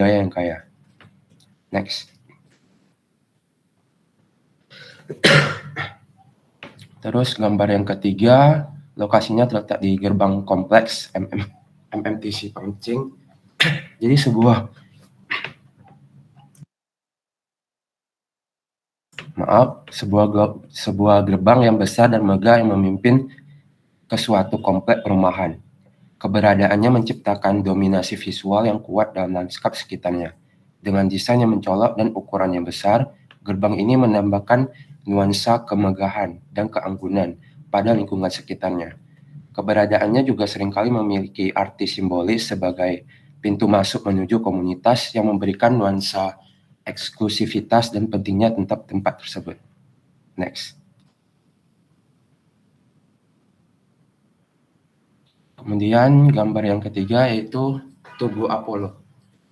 budaya yang kaya. Next. Terus gambar yang ketiga, lokasinya terletak di gerbang kompleks MMTC Pancing. Jadi sebuah gerbang yang besar dan megah yang memimpin ke suatu kompleks perumahan. Keberadaannya menciptakan dominasi visual yang kuat dalam lanskap sekitarnya. Dengan desain yang mencolok dan ukuran yang besar, gerbang ini menambahkan nuansa kemegahan dan keanggunan pada lingkungan sekitarnya. Keberadaannya juga seringkali memiliki arti simbolis sebagai pintu masuk menuju komunitas yang memberikan nuansa eksklusivitas dan pentingnya tempat tersebut. Next. Kemudian gambar yang ketiga yaitu Tugu Apollo.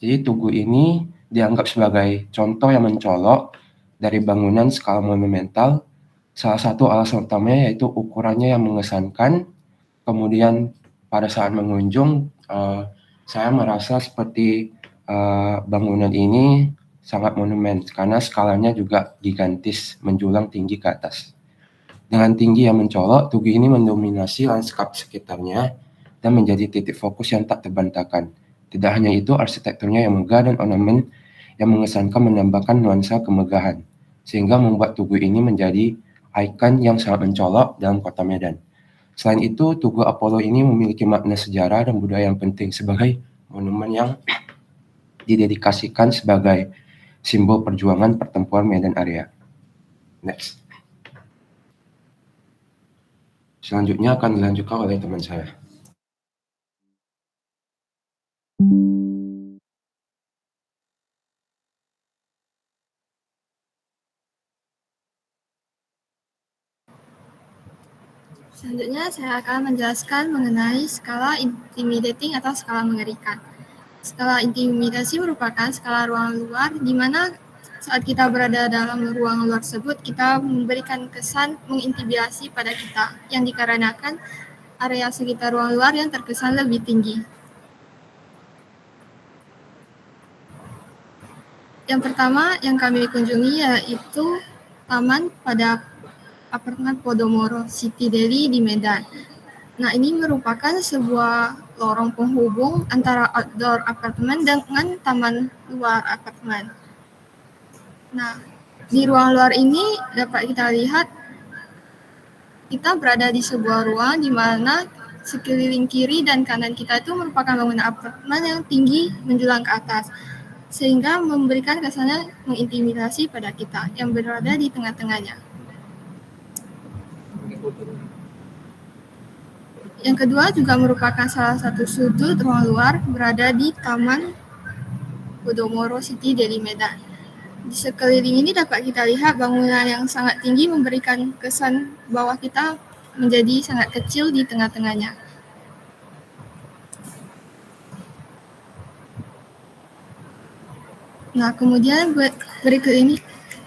Jadi tugu ini dianggap sebagai contoh yang mencolok dari bangunan skala monumental. Salah satu alasan utamanya yaitu ukurannya yang mengesankan. Kemudian pada saat mengunjung, saya merasa seperti bangunan ini sangat monumen karena skalanya juga gigantis, menjulang tinggi ke atas. Dengan tinggi yang mencolok, tugu ini mendominasi lanskap sekitarnya dan menjadi titik fokus yang tak terbantahkan. Tidak hanya itu, arsitekturnya yang megah dan ornamen yang mengesankan menambahkan nuansa kemegahan, sehingga membuat tugu ini menjadi ikon yang sangat mencolok dalam kota Medan. Selain itu, Tugu Apollo ini memiliki makna sejarah dan budaya yang penting sebagai monumen yang didedikasikan sebagai simbol perjuangan pertempuran Medan Area. Next. Selanjutnya akan dilanjutkan oleh teman saya. Selanjutnya saya akan menjelaskan mengenai skala intimidating atau skala mengerikan. Skala intimidasi merupakan skala ruang luar di mana saat kita berada dalam ruang luar tersebut, kita memberikan kesan mengintimidasi pada kita yang dikarenakan area sekitar ruang luar yang terkesan lebih tinggi. Yang pertama yang kami kunjungi yaitu taman pada apartemen Podomoro City Daily di Medan. Nah, ini merupakan sebuah lorong penghubung antara outdoor apartemen dengan taman luar apartemen. Nah, di ruang luar ini dapat kita lihat kita berada di sebuah ruang di mana sekeliling kiri dan kanan kita itu merupakan bangunan apartemen yang tinggi menjulang ke atas, sehingga memberikan kesannya mengintimidasi pada kita yang berada di tengah-tengahnya. Yang kedua juga merupakan salah satu sudut ruang luar berada di Taman Podomoro City Daily Medan. Di sekeliling ini dapat kita lihat bangunan yang sangat tinggi memberikan kesan bahwa kita menjadi sangat kecil di tengah-tengahnya. Nah, kemudian berikut ini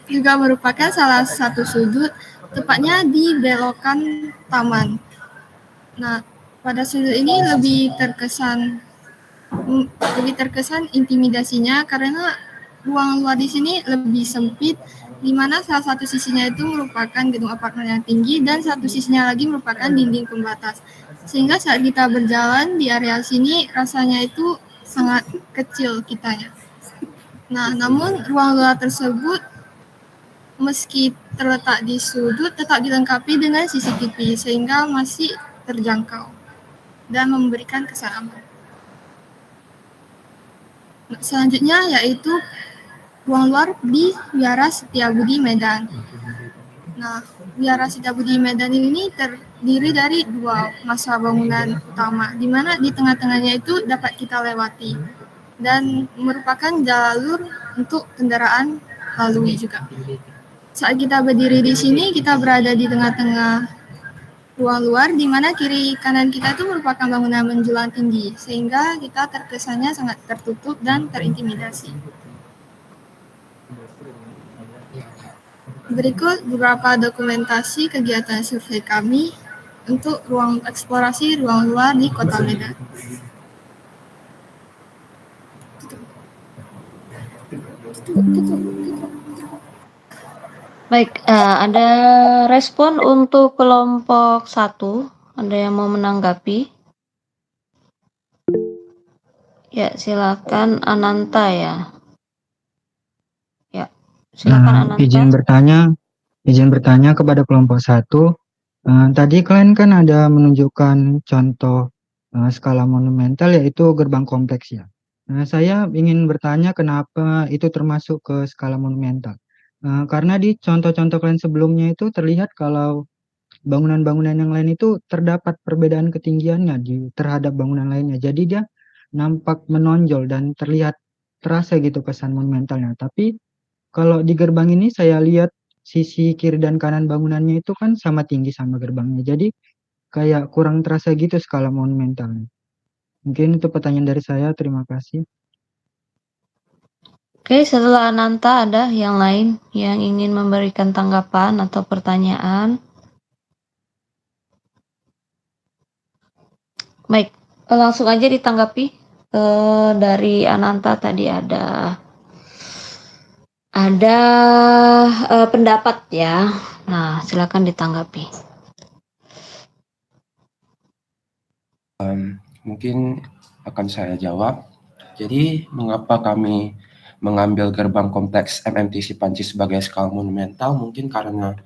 juga merupakan salah satu sudut, tepatnya di belokan taman. Nah, pada sudut ini lebih terkesan intimidasinya karena ruang luar di sini lebih sempit, di mana salah satu sisinya itu merupakan gedung apartemen yang tinggi dan satu sisinya lagi merupakan dinding pembatas. Sehingga saat kita berjalan di area sini rasanya itu sangat kecil kitanya. Nah, namun ruang luar tersebut meski terletak di sudut tetap dilengkapi dengan CCTV sehingga masih terjangkau dan memberikan kesan aman. Nah, selanjutnya yaitu ruang luar di Wihara Setiabudi Medan. Nah, Wihara Setiabudi Medan ini terdiri dari dua masa bangunan utama, di mana di tengah-tengahnya itu dapat kita lewati dan merupakan jalur untuk kendaraan lalui juga. Saat kita berdiri di sini, kita berada di tengah-tengah ruang luar, di mana kiri kanan kita itu merupakan bangunan menjulang tinggi, sehingga kita terkesannya sangat tertutup dan terintimidasi. Berikut beberapa dokumentasi kegiatan survei kami untuk eksplorasi ruang luar di Kota Medan. Baik, ada respon untuk kelompok 1. Ada yang mau menanggapi? Ya, silakan Ananta ya. Ya, silakan Ananta. Izin bertanya kepada kelompok 1. Tadi kalian kan ada menunjukkan contoh skala monumental yaitu gerbang kompleks ya. Saya ingin bertanya kenapa itu termasuk ke skala monumental. Karena di contoh-contoh kalian sebelumnya itu terlihat kalau bangunan-bangunan yang lain itu terdapat perbedaan ketinggiannya terhadap bangunan lainnya. Jadi dia nampak menonjol dan terlihat terasa gitu kesan monumentalnya. Tapi kalau di gerbang ini saya lihat sisi kiri dan kanan bangunannya itu kan sama tinggi sama gerbangnya. Jadi kayak kurang terasa gitu skala monumentalnya. Mungkin itu pertanyaan dari saya. Terima kasih. Oke, setelah Ananta ada yang lain yang ingin memberikan tanggapan atau pertanyaan? Baik, langsung aja ditanggapi. Dari Ananta tadi ada pendapat ya. Nah, silakan ditanggapi. Mungkin akan saya jawab. Jadi, mengapa kami mengambil gerbang kompleks MMTC Panci sebagai skala monumental? Mungkin karena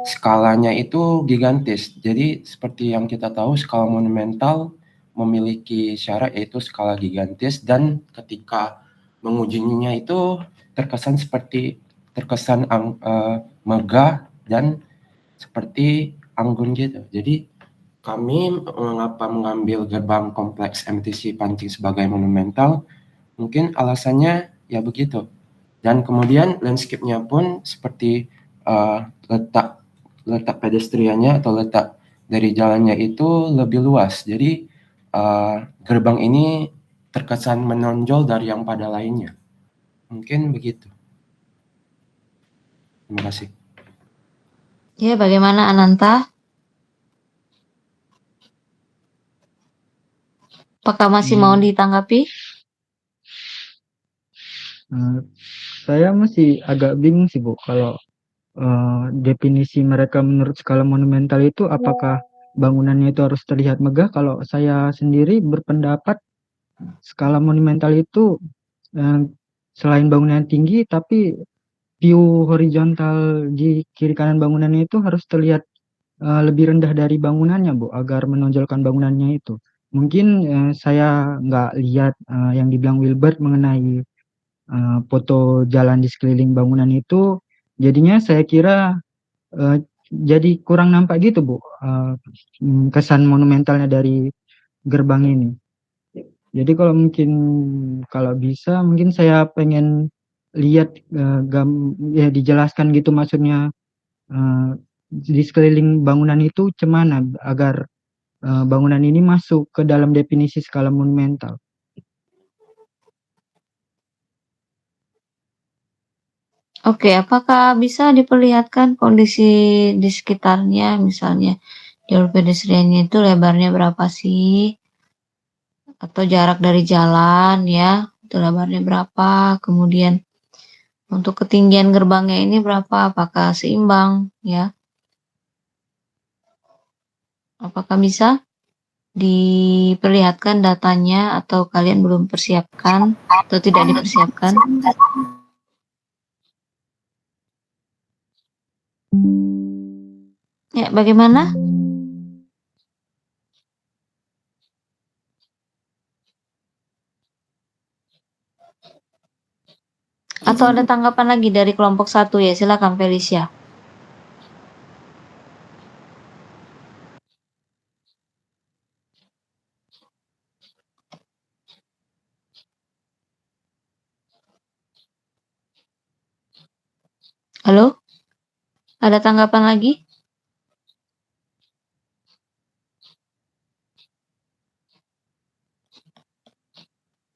skalanya itu gigantis. Jadi, seperti yang kita tahu, skala monumental memiliki syarat yaitu skala gigantis, dan ketika mengujinya itu terkesan megah dan seperti anggun gitu. Jadi kami mengapa mengambil gerbang kompleks MTC Pancing sebagai monumental, mungkin alasannya ya begitu. Dan kemudian landscape-nya pun seperti letak pedestriannya atau letak dari jalannya itu lebih luas. Jadi gerbang ini terkesan menonjol dari yang pada lainnya. Mungkin begitu. Terima kasih. Ya, bagaimana Ananta? Apakah masih mau ditanggapi? Saya masih agak bingung sih Bu, kalau definisi mereka menurut skala monumental itu apakah bangunannya itu harus terlihat megah. Kalau saya sendiri berpendapat skala monumental itu selain bangunan tinggi, tapi view horizontal di kiri kanan bangunannya itu harus terlihat lebih rendah dari bangunannya Bu, agar menonjolkan bangunannya itu. Mungkin saya nggak lihat yang dibilang Wilbert mengenai foto jalan di sekeliling bangunan itu, jadinya saya kira jadi kurang nampak gitu Bu kesan monumentalnya dari gerbang ini. Jadi kalau bisa mungkin saya pengen lihat ya dijelaskan gitu maksudnya di sekeliling bangunan itu cemana agar bangunan ini masuk ke dalam definisi skala monumental. Oke, apakah bisa diperlihatkan kondisi di sekitarnya, misalnya jalur pedestriannya itu lebarnya berapa sih? Atau jarak dari jalan ya, itu lebarnya berapa? Kemudian untuk ketinggian gerbangnya ini berapa? Apakah seimbang ya? Apakah bisa diperlihatkan datanya atau kalian belum persiapkan atau tidak dipersiapkan? Ya, bagaimana? Atau ada tanggapan lagi dari kelompok 1 ya? Silakan Felicia. Halo? Ada tanggapan lagi?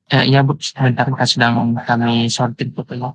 Ya Bu, sebentar sedang kami sortir fotonya.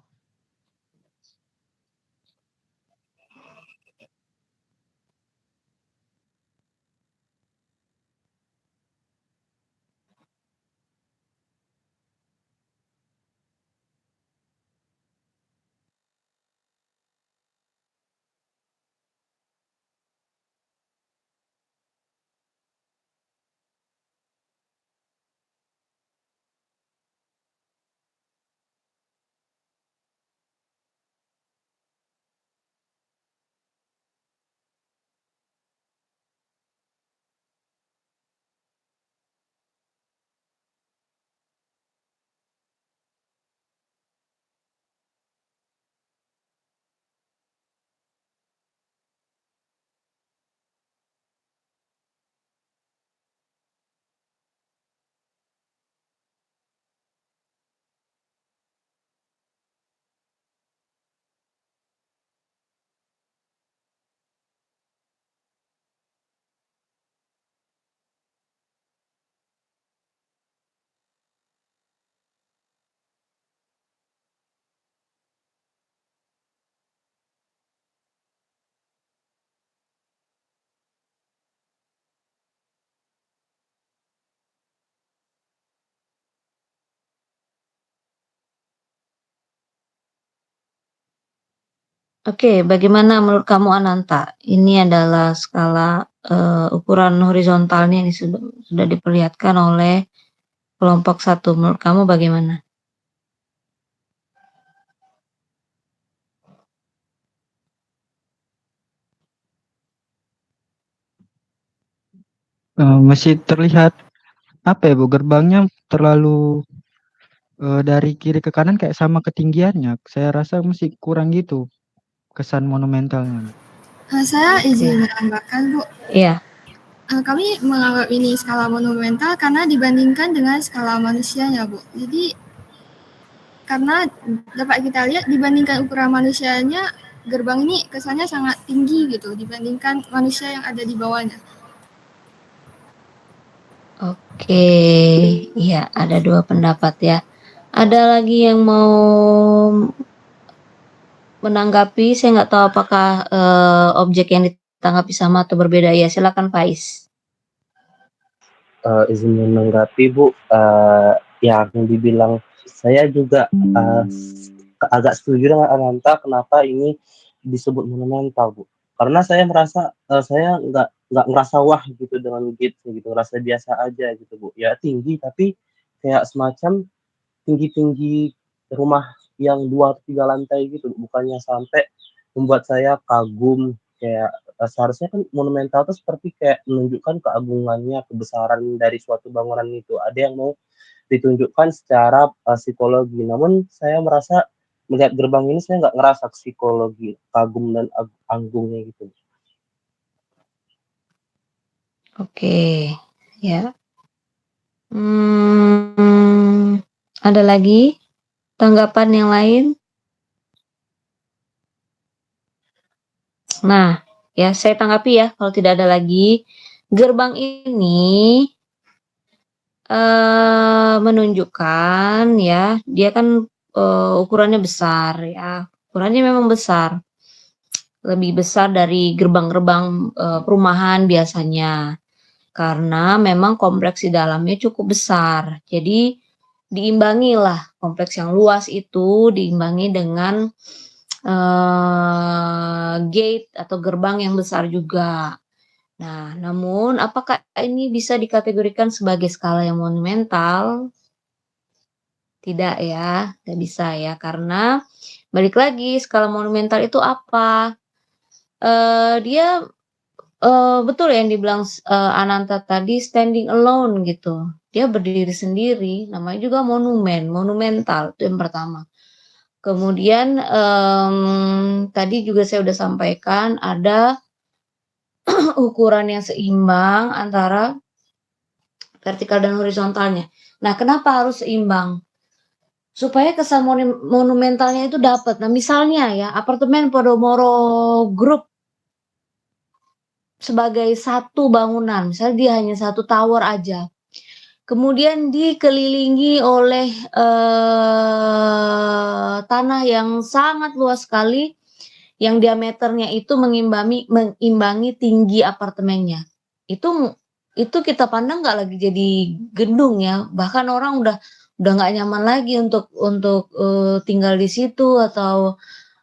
Oke, bagaimana menurut kamu Ananta? Ini adalah skala ukuran horizontalnya yang sudah diperlihatkan oleh kelompok 1. Menurut kamu bagaimana? Masih terlihat apa ya Bu, gerbangnya terlalu dari kiri ke kanan kayak sama ketinggiannya. Saya rasa masih kurang gitu kesan monumentalnya. Saya Oke. izin menambahkan, Bu. Iya. Kami menganggap ini skala monumental karena dibandingkan dengan skala manusianya, Bu. Jadi karena dapat kita lihat dibandingkan ukuran manusianya, gerbang ini kesannya sangat tinggi gitu dibandingkan manusia yang ada di bawahnya. Oke, iya ada 2 pendapat ya. Ada lagi yang mau menanggapi? Saya nggak tahu apakah objek yang ditanggapi sama atau berbeda. Ya, silakan Faiz. Izin menanggapi Bu, yang dibilang saya juga agak setuju dengan Ananta kenapa ini disebut monumental Bu. Karena saya merasa saya nggak ngerasa wah gitu dengan gate gitu, ngerasa biasa aja gitu Bu. Ya tinggi tapi kayak semacam tinggi-tinggi rumah yang 2 atau 3 lantai gitu, bukannya sampai membuat saya kagum kayak seharusnya kan monumental itu seperti kayak menunjukkan keagungannya, kebesaran dari suatu bangunan itu. Ada yang mau ditunjukkan secara psikologi. Namun saya merasa melihat gerbang ini saya nggak ngerasa psikologi, kagum dan agungnya gitu. Oke, ya. Ada lagi tanggapan yang lain? Nah, ya saya tanggapi ya kalau tidak ada lagi. Gerbang ini menunjukkan ya, dia kan ukurannya besar ya. Ukurannya memang besar. Lebih besar dari gerbang-gerbang perumahan biasanya. Karena memang kompleks di dalamnya cukup besar. Jadi diimbangilah kompleks yang luas itu diimbangi dengan gate atau gerbang yang besar juga. Nah, namun apakah ini bisa dikategorikan sebagai skala yang monumental? Tidak ya, nggak bisa ya, karena balik lagi skala monumental itu apa? Dia betul yang dibilang Ananta tadi standing alone gitu. Dia berdiri sendiri, namanya juga monumen, monumental itu yang pertama. Kemudian tadi juga saya udah sampaikan ada ukuran yang seimbang antara vertikal dan horizontalnya. Nah, kenapa harus seimbang? Supaya kesan monumentalnya itu dapat. Nah, misalnya ya, apartemen Podomoro Group sebagai satu bangunan, misalnya dia hanya satu tower aja. Kemudian dikelilingi oleh tanah yang sangat luas sekali, yang diameternya itu mengimbangi tinggi apartemennya. Itu kita pandang nggak lagi jadi gedung ya, bahkan orang udah nggak nyaman lagi untuk tinggal di situ atau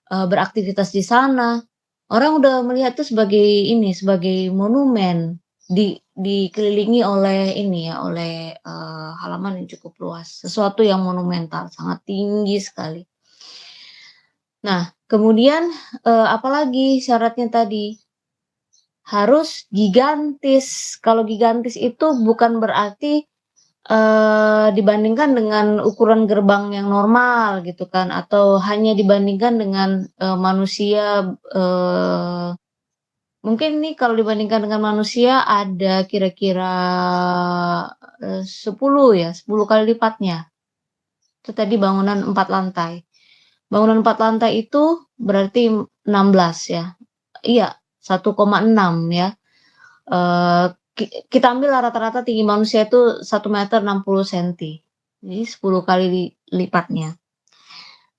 beraktivitas di sana. Orang udah melihat itu sebagai monumen, dikelilingi oleh oleh halaman yang cukup luas, sesuatu yang monumental, sangat tinggi sekali. Nah, kemudian apalagi syaratnya tadi? Harus gigantis. Kalau gigantis itu bukan berarti dibandingkan dengan ukuran gerbang yang normal gitu kan, atau hanya dibandingkan dengan manusia. Mungkin nih kalau dibandingkan dengan manusia ada kira-kira 10 kali lipatnya. Itu tadi bangunan 4 lantai. Bangunan 4 lantai itu berarti 16 ya. Iya, 1,6 ya. Kita ambil rata-rata tinggi manusia itu 1,60 meter. Jadi 10 kali lipatnya.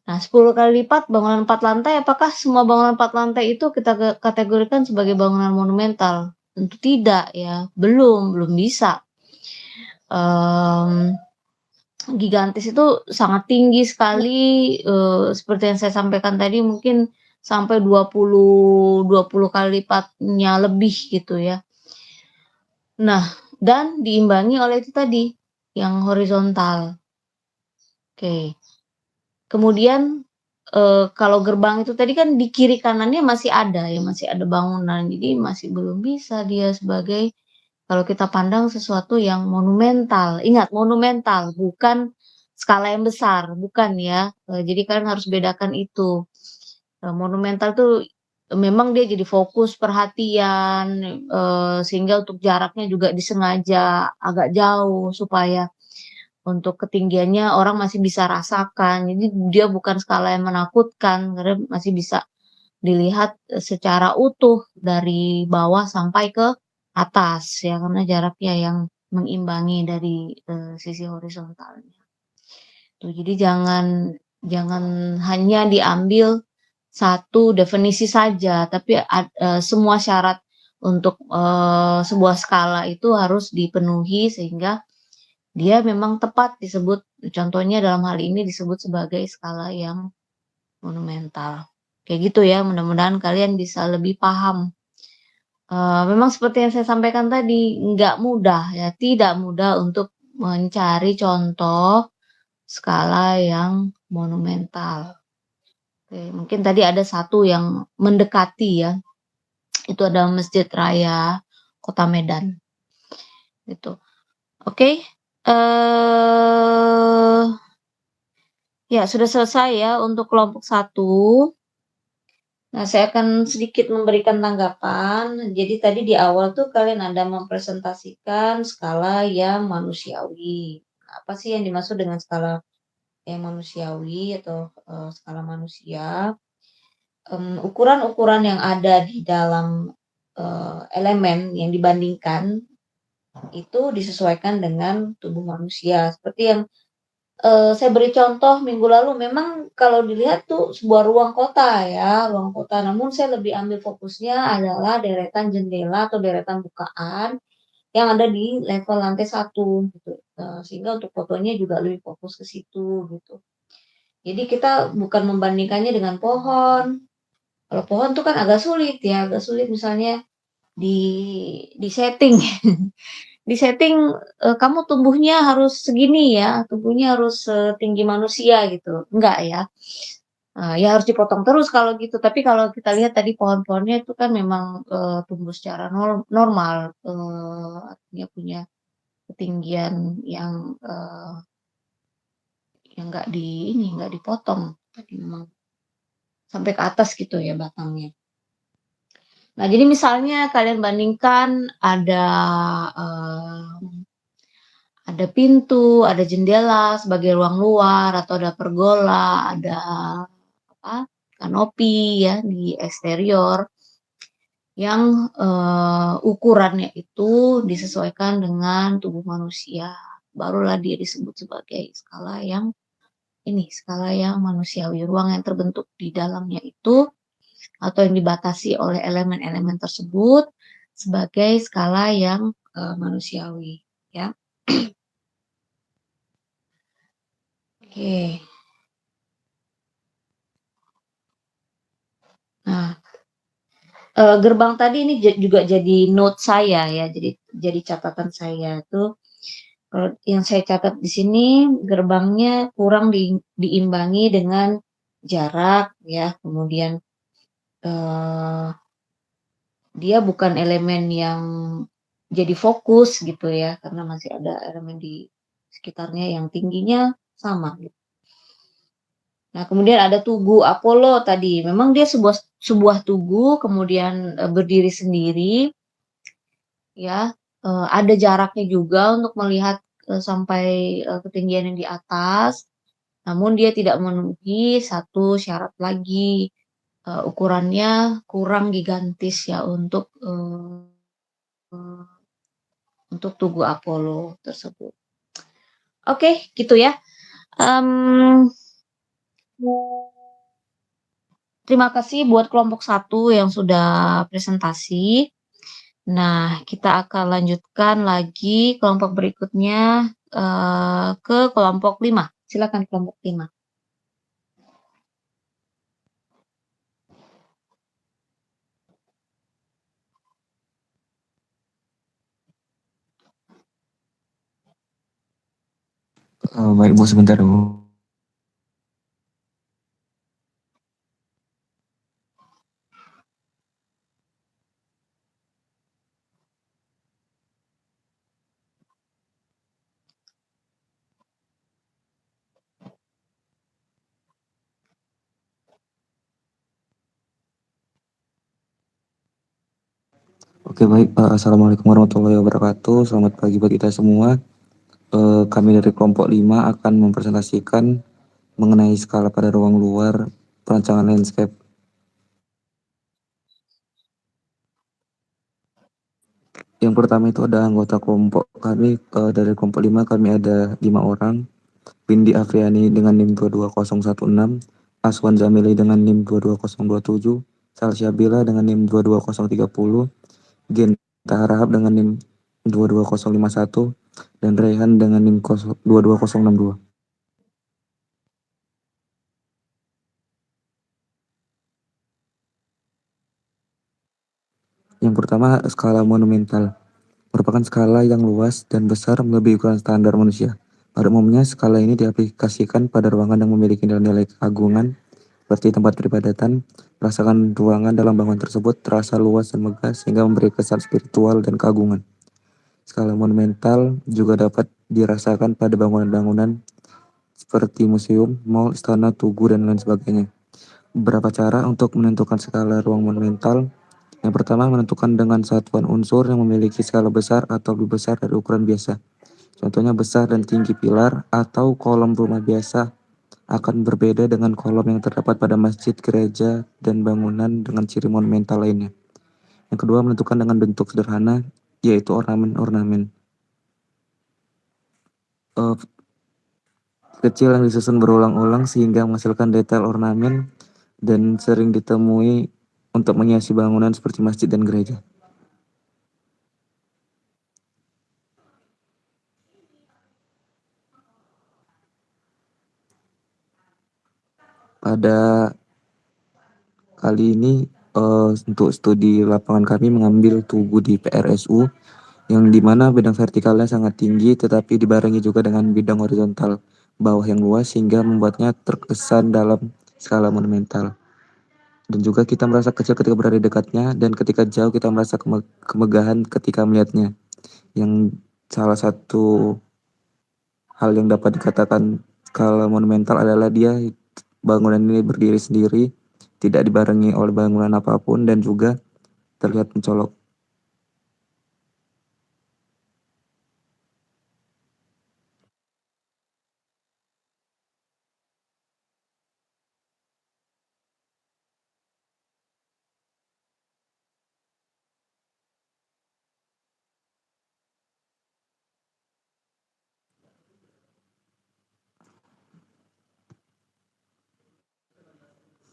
Nah, 10 kali lipat bangunan 4 lantai, apakah semua bangunan 4 lantai itu kita kategorikan sebagai bangunan monumental? Tentu tidak ya, belum bisa. Gigantis itu sangat tinggi sekali, seperti yang saya sampaikan tadi mungkin sampai 20 kali lipatnya lebih gitu ya. Nah, dan diimbangi oleh itu tadi, yang horizontal. Oke. Kemudian, kalau gerbang itu tadi kan di kiri kanannya masih ada ya, masih ada bangunan, jadi masih belum bisa dia sebagai kalau kita pandang sesuatu yang monumental. Ingat monumental, bukan skala yang besar, bukan ya. Jadi kalian harus bedakan itu. Monumental tuh memang dia jadi fokus perhatian, sehingga untuk jaraknya juga disengaja agak jauh supaya untuk ketinggiannya orang masih bisa rasakan. Jadi dia bukan skala yang menakutkan karena masih bisa dilihat secara utuh dari bawah sampai ke atas ya, karena jaraknya yang mengimbangi dari sisi horizontalnya. Tuh, jadi jangan hanya diambil satu definisi saja, tapi semua syarat untuk sebuah skala itu harus dipenuhi sehingga dia memang tepat disebut, contohnya dalam hal ini disebut sebagai skala yang monumental. Kayak gitu ya, mudah-mudahan kalian bisa lebih paham. Memang seperti yang saya sampaikan tadi, nggak mudah ya, tidak mudah untuk mencari contoh skala yang monumental. Oke, mungkin tadi ada satu yang mendekati ya, itu adalah Masjid Raya Kota Medan. Gitu. Oke, ya sudah selesai ya untuk kelompok 1. Nah, saya akan sedikit memberikan tanggapan. Jadi tadi di awal tuh kalian ada mempresentasikan skala yang manusiawi. Apa sih yang dimaksud dengan skala yang manusiawi atau skala manusia? Ukuran-ukuran yang ada di dalam elemen yang dibandingkan itu disesuaikan dengan tubuh manusia. Seperti yang saya beri contoh minggu lalu, memang kalau dilihat tuh sebuah ruang kota ya, ruang kota. Namun saya lebih ambil fokusnya adalah deretan jendela atau deretan bukaan yang ada di level lantai 1 gitu. Sehingga untuk fotonya juga lebih fokus ke situ gitu. Jadi kita bukan membandingkannya dengan pohon. Kalau pohon tuh kan agak sulit ya, agak sulit misalnya di setting. Di setting kamu tumbuhnya harus segini ya, tumbuhnya harus setinggi manusia gitu. Enggak ya. Ya harus dipotong terus kalau gitu. Tapi kalau kita lihat tadi pohon-pohonnya itu kan memang tumbuh secara normal, artinya punya ketinggian yang nggak dipotong, tapi memang sampai ke atas gitu ya batangnya. Nah, jadi misalnya kalian bandingkan ada pintu, ada jendela sebagai ruang luar, atau ada pergola, ada kanopi ya di eksterior yang ukurannya itu disesuaikan dengan tubuh manusia. Barulah dia disebut sebagai skala yang manusiawi. Ruang yang terbentuk di dalamnya itu atau yang dibatasi oleh elemen-elemen tersebut sebagai skala yang manusiawi ya. Oke. Nah, gerbang tadi ini juga jadi note saya ya, jadi catatan saya tuh. Kalau yang saya catat di sini gerbangnya kurang diimbangi dengan jarak ya, kemudian dia bukan elemen yang jadi fokus gitu ya, karena masih ada elemen di sekitarnya yang tingginya sama gitu. Nah, kemudian ada Tugu Apollo tadi. Memang dia sebuah tugu, kemudian berdiri sendiri, ya. Ada jaraknya juga untuk melihat sampai ketinggian yang di atas. Namun dia tidak memenuhi satu syarat lagi, ukurannya kurang gigantis ya untuk Tugu Apollo tersebut. Oke, gitu ya. Terima kasih buat kelompok 1 yang sudah presentasi. Nah, kita akan lanjutkan lagi kelompok berikutnya ke kelompok 5. Silakan kelompok 5. Baik Bu, sebentar Bu. Oke baik, Assalamualaikum warahmatullahi wabarakatuh. Selamat pagi buat kita semua. Kami dari kelompok 5 akan mempresentasikan mengenai skala pada ruang luar perancangan landscape. Yang pertama itu ada anggota kelompok kami, dari kelompok 5 kami ada 5 orang. Windy Afriani dengan NIM 22016, Aswan Zamili dengan NIM 22027, Salsya Bila dengan NIM 22030, Genta Harahap dengan NIM 22051, dan Rehan dengan NIM 22062. Yang pertama, skala monumental merupakan skala yang luas dan besar melebihi ukuran standar manusia. Pada umumnya, skala ini diaplikasikan pada ruangan yang memiliki nilai-nilai keagungan seperti tempat peribadatan. Rasakan ruangan dalam bangunan tersebut terasa luas dan megah sehingga memberi kesan spiritual dan keagungan. Skala monumental juga dapat dirasakan pada bangunan-bangunan seperti museum, mal, istana, tugu, dan lain sebagainya. Beberapa cara untuk menentukan skala ruang monumental. Yang pertama, menentukan dengan satuan unsur yang memiliki skala besar atau lebih besar dari ukuran biasa. Contohnya besar dan tinggi pilar atau kolom rumah biasa akan berbeda dengan kolom yang terdapat pada masjid, gereja, dan bangunan dengan ciri monumental lainnya. Yang kedua, menentukan dengan bentuk sederhana, yaitu ornamen-ornamen kecil yang disusun berulang-ulang sehingga menghasilkan detail ornamen dan sering ditemui untuk menghiasi bangunan seperti masjid dan gereja. Pada kali ini untuk studi lapangan kami mengambil tugu di PRSU yang dimana bidang vertikalnya sangat tinggi tetapi dibarengi juga dengan bidang horizontal bawah yang luas sehingga membuatnya terkesan dalam skala monumental. Dan juga kita merasa kecil ketika berada di dekatnya dan ketika jauh kita merasa kemegahan ketika melihatnya. Yang salah satu hal yang dapat dikatakan skala monumental adalah bangunan ini berdiri sendiri, tidak dibarengi oleh bangunan apapun dan juga terlihat mencolok.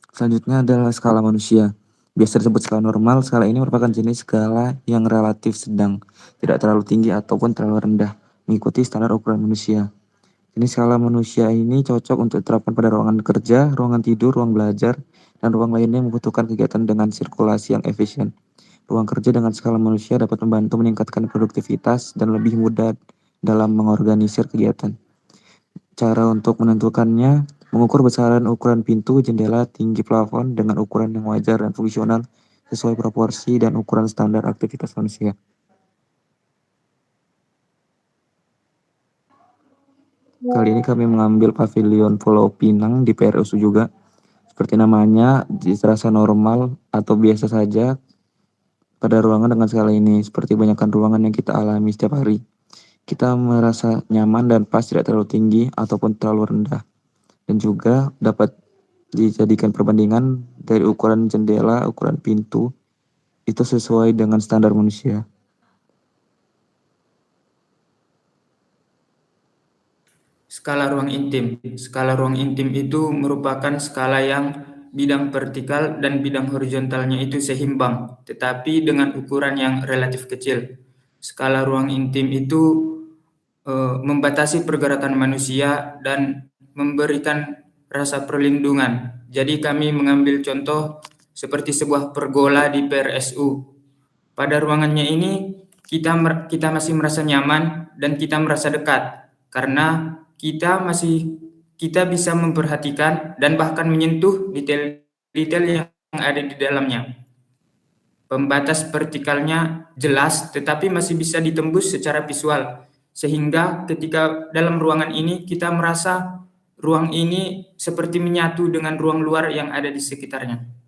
Selanjutnya adalah skala manusia. Biasa disebut skala normal, skala ini merupakan jenis skala yang relatif sedang, tidak terlalu tinggi ataupun terlalu rendah, mengikuti standar ukuran manusia. Jenis skala manusia ini cocok untuk diterapkan pada ruangan kerja, ruangan tidur, ruang belajar, dan ruang lainnya yang membutuhkan kegiatan dengan sirkulasi yang efisien. Ruang kerja dengan skala manusia dapat membantu meningkatkan produktivitas dan lebih mudah dalam mengorganisir kegiatan. Cara untuk menentukannya, mengukur besaran ukuran pintu, jendela, tinggi plafon dengan ukuran yang wajar dan fungsional sesuai proporsi dan ukuran standar aktivitas manusia. Kali ini kami mengambil pavilion Pulau Pinang di PRSU juga. Seperti namanya, terasa normal atau biasa saja pada ruangan dengan skala ini. Seperti banyakkan ruangan yang kita alami setiap hari. Kita merasa nyaman dan pas, tidak terlalu tinggi ataupun terlalu rendah. Dan juga dapat dijadikan perbandingan dari ukuran jendela, ukuran pintu, itu sesuai dengan standar manusia. Skala ruang intim. Skala ruang intim itu merupakan skala yang bidang vertikal dan bidang horizontalnya itu seimbang, tetapi dengan ukuran yang relatif kecil. Skala ruang intim itu membatasi pergerakan manusia dan memberikan rasa perlindungan. Jadi kami mengambil contoh seperti sebuah pergola di PRSU. Pada ruangannya ini kita masih merasa nyaman dan kita merasa dekat karena kita bisa memperhatikan dan bahkan menyentuh detail-detail yang ada di dalamnya. Pembatas vertikalnya jelas, tetapi masih bisa ditembus secara visual, sehingga ketika dalam ruangan ini kita merasa ruang ini seperti menyatu dengan ruang luar yang ada di sekitarnya.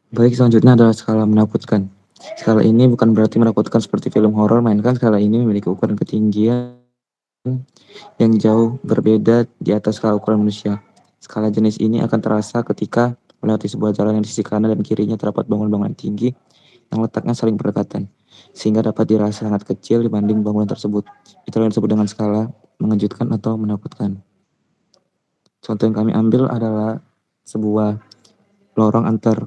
Baik, selanjutnya adalah skala menakutkan. Skala ini bukan berarti menakutkan seperti film horor, melainkan skala ini memiliki ukuran ketinggian yang jauh berbeda di atas skala ukuran manusia. Skala jenis ini akan terasa ketika melewati sebuah jalan yang di sisi kanan dan kirinya terdapat bangunan-bangunan tinggi yang letaknya saling berdekatan, sehingga dapat dirasa sangat kecil dibanding bangunan tersebut. Itulah yang disebut dengan skala mengejutkan atau menakutkan. Contoh yang kami ambil adalah sebuah lorong antar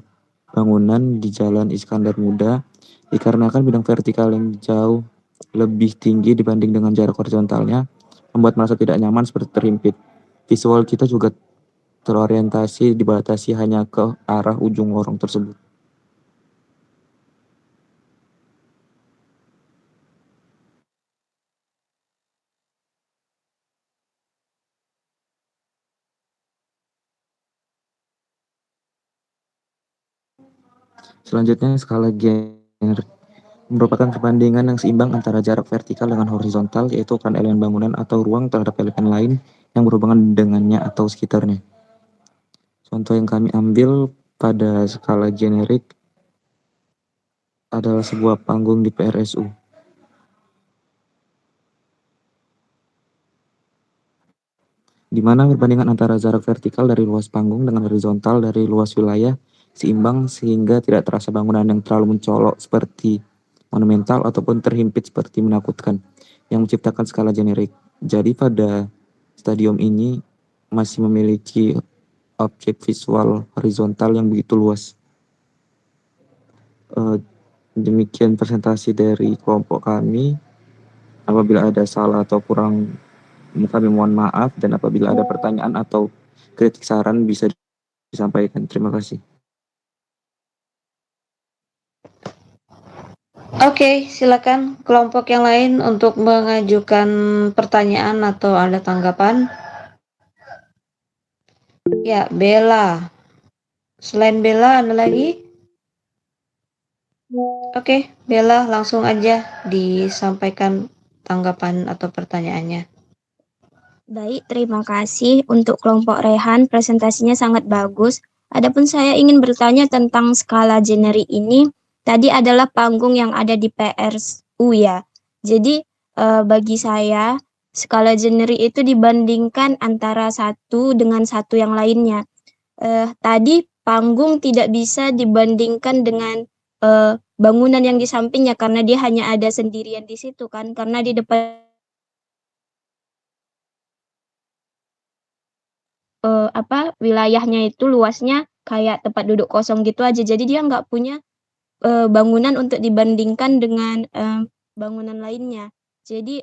bangunan di Jalan Iskandar Muda, dikarenakan bidang vertikal yang jauh lebih tinggi dibanding dengan jarak horizontalnya, membuat merasa tidak nyaman seperti terhimpit. Visual kita juga terorientasi dibatasi hanya ke arah ujung lorong tersebut. Selanjutnya, skala generik merupakan perbandingan yang seimbang antara jarak vertikal dengan horizontal, yaitu ukuran elemen bangunan atau ruang terhadap elemen lain yang berhubungan dengannya atau sekitarnya. Contoh yang kami ambil pada skala generik adalah sebuah panggung di PRSU. Di mana perbandingan antara jarak vertikal dari luas panggung dengan horizontal dari luas wilayah seimbang sehingga tidak terasa bangunan yang terlalu mencolok seperti monumental ataupun terhimpit seperti menakutkan yang menciptakan skala generik. Jadi pada stadium ini masih memiliki objek visual horizontal yang begitu luas. Demikian presentasi dari kelompok kami. Apabila ada salah atau kurang, kami mohon maaf, dan apabila ada pertanyaan atau kritik saran bisa disampaikan. Terima kasih. Oke, silakan kelompok yang lain untuk mengajukan pertanyaan atau ada tanggapan. Ya, Bella. Selain Bella, ada lagi? Oke, Bella langsung aja disampaikan tanggapan atau pertanyaannya. Baik, terima kasih untuk kelompok Rehan, presentasinya sangat bagus. Adapun saya ingin bertanya tentang skala generik ini, tadi adalah panggung yang ada di PRSU ya. Jadi bagi saya, skala generik itu dibandingkan antara satu dengan satu yang lainnya. Tadi panggung tidak bisa dibandingkan dengan bangunan yang di sampingnya karena dia hanya ada sendirian di situ kan, karena di depan wilayahnya itu luasnya kayak tempat duduk kosong gitu aja. Jadi dia nggak punya bangunan untuk dibandingkan dengan bangunan lainnya. Jadi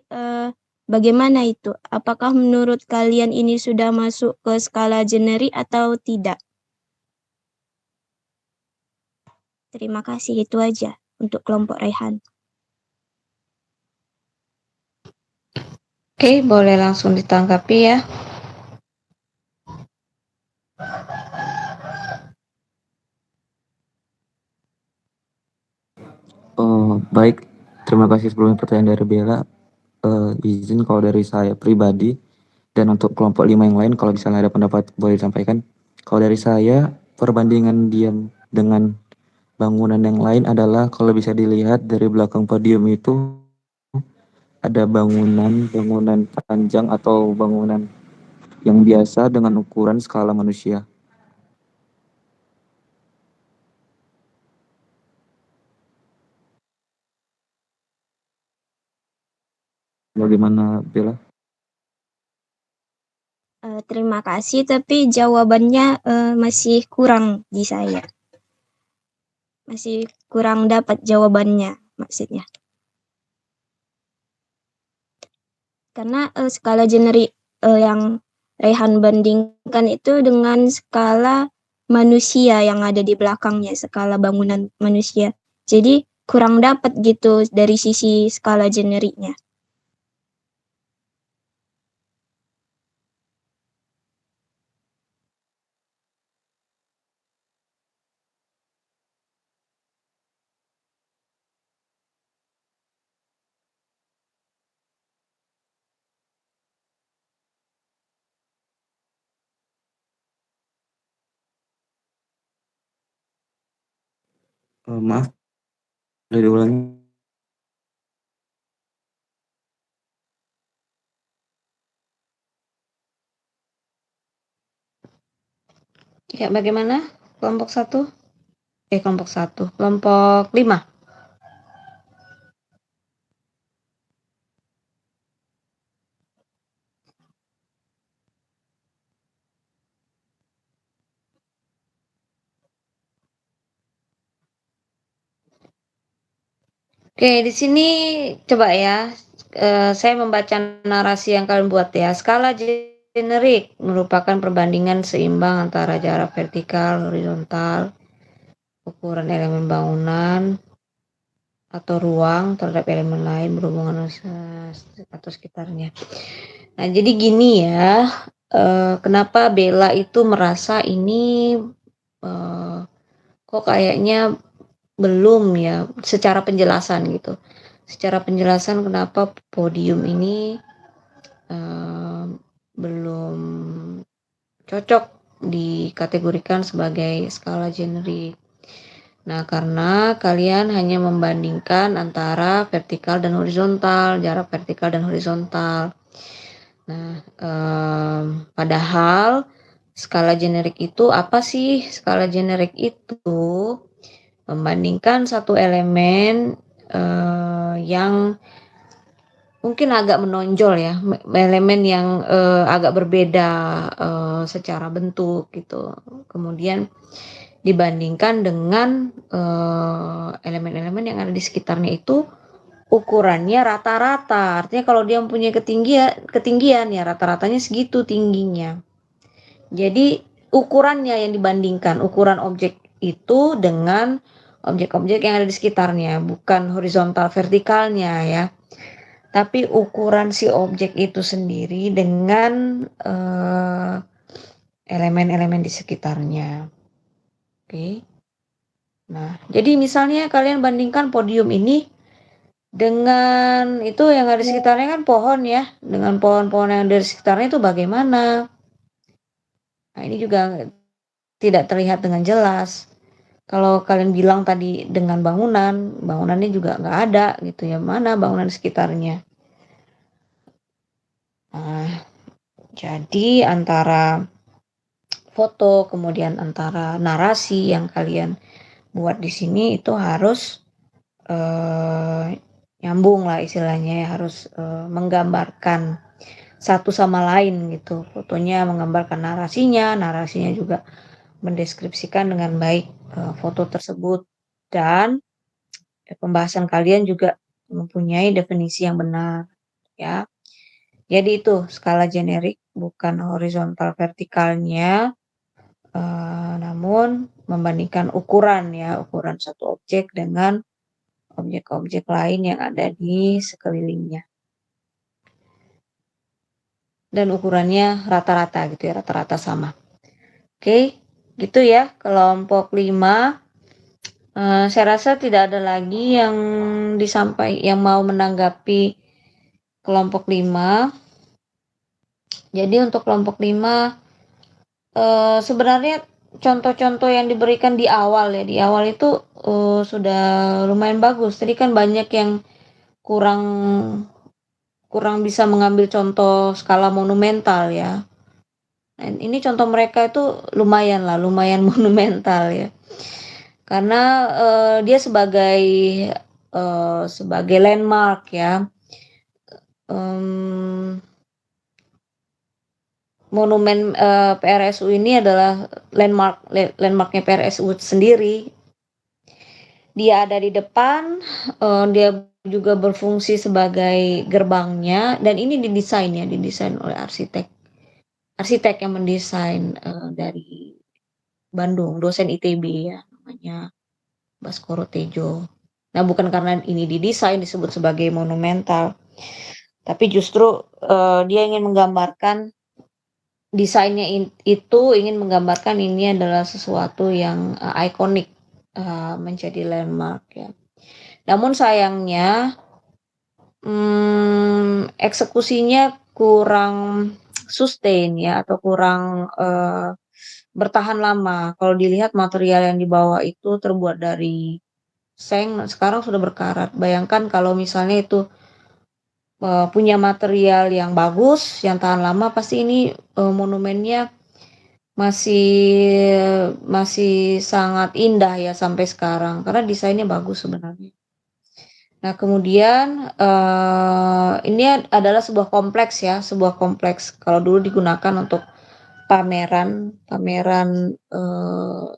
bagaimana itu? Apakah menurut kalian ini sudah masuk ke skala generik atau tidak? Terima kasih, itu aja untuk kelompok Rehan. Oke, boleh langsung ditanggapi ya. Baik, terima kasih sebelumnya pertanyaan dari Bella. Izin kalau dari saya pribadi dan untuk kelompok 5 yang lain, kalau misalnya ada pendapat boleh disampaikan. Kalau dari saya, perbandingan dia dengan bangunan yang lain adalah kalau bisa dilihat dari belakang podium itu ada bangunan panjang atau bangunan yang biasa dengan ukuran skala manusia. Bagaimana, Bella? Terima kasih, tapi jawabannya masih kurang di saya. Masih kurang dapat jawabannya, maksudnya. Karena skala generik yang Rehan bandingkan itu dengan skala manusia yang ada di belakangnya, skala bangunan manusia. Jadi kurang dapat gitu dari sisi skala generiknya. Maaf, boleh diulangi? Ya, bagaimana? Kelompok 1? Kelompok 1. Kelompok 5. Oke, di sini coba ya, saya membaca narasi yang kalian buat ya. Skala generik merupakan perbandingan seimbang antara jarak vertikal, horizontal, ukuran elemen bangunan atau ruang terhadap elemen lain berhubungan atau sekitarnya. Nah, jadi gini ya, kenapa Bella itu merasa ini kok kayaknya belum ya secara penjelasan gitu. Secara penjelasan kenapa podium ini belum cocok dikategorikan sebagai skala generik. Nah, karena kalian hanya membandingkan antara vertikal dan horizontal, jarak vertikal dan horizontal. Nah, padahal skala generik itu apa sih? Skala generik itu membandingkan satu elemen yang mungkin agak menonjol ya, elemen yang agak berbeda secara bentuk gitu. Kemudian dibandingkan dengan elemen-elemen yang ada di sekitarnya itu ukurannya rata-rata. Artinya kalau dia mempunyai ketinggian ya rata-ratanya segitu tingginya. Jadi ukurannya yang dibandingkan, ukuran objek itu dengan objek-objek yang ada di sekitarnya, bukan horizontal vertikalnya ya. Tapi ukuran si objek itu sendiri dengan elemen-elemen di sekitarnya. Oke. Nah, jadi misalnya kalian bandingkan podium ini dengan itu yang ada di sekitarnya kan pohon ya, dengan pohon-pohon yang ada di sekitarnya itu bagaimana? Nah, ini juga tidak terlihat dengan jelas. Kalau kalian bilang tadi dengan bangunan, bangunannya juga nggak ada gitu ya, mana bangunan di sekitarnya? Nah, jadi antara foto kemudian antara narasi yang kalian buat di sini itu harus nyambung lah istilahnya ya, harus menggambarkan satu sama lain gitu. Fotonya menggambarkan narasinya juga mendeskripsikan dengan baik foto tersebut dan pembahasan kalian juga mempunyai definisi yang benar ya. Jadi itu skala generik bukan horizontal vertikalnya, namun membandingkan ukuran ya, ukuran satu objek dengan objek-objek lain yang ada di sekelilingnya. Dan ukurannya rata-rata gitu ya, rata-rata sama. Oke, gitu ya kelompok 5. Saya rasa tidak ada lagi yang yang mau menanggapi kelompok 5. Jadi untuk kelompok 5 sebenarnya contoh-contoh yang diberikan di awal ya, di awal itu sudah lumayan bagus. Tadi kan banyak yang kurang bisa mengambil contoh skala monumental ya. Dan ini contoh mereka itu lumayan monumental ya. Karena dia sebagai landmark ya. Monumen PRSU ini adalah landmarknya PRSU sendiri. Dia ada di depan, dia juga berfungsi sebagai gerbangnya, dan ini didesain oleh arsitek yang mendesain dari Bandung, dosen ITB ya, namanya Baskoro Tejo. Nah, bukan karena ini didesain disebut sebagai monumental, tapi justru dia ingin menggambarkan desainnya itu ingin menggambarkan ini adalah sesuatu yang ikonik, menjadi landmark ya. Namun sayangnya eksekusinya kurang sustain ya, atau kurang bertahan lama. Kalau dilihat material yang dibawa itu terbuat dari seng, sekarang sudah berkarat. Bayangkan kalau misalnya itu punya material yang bagus, yang tahan lama, pasti ini monumennya masih sangat indah ya sampai sekarang, karena desainnya bagus sebenarnya. Nah, kemudian ini adalah sebuah kompleks ya, kalau dulu digunakan untuk pameran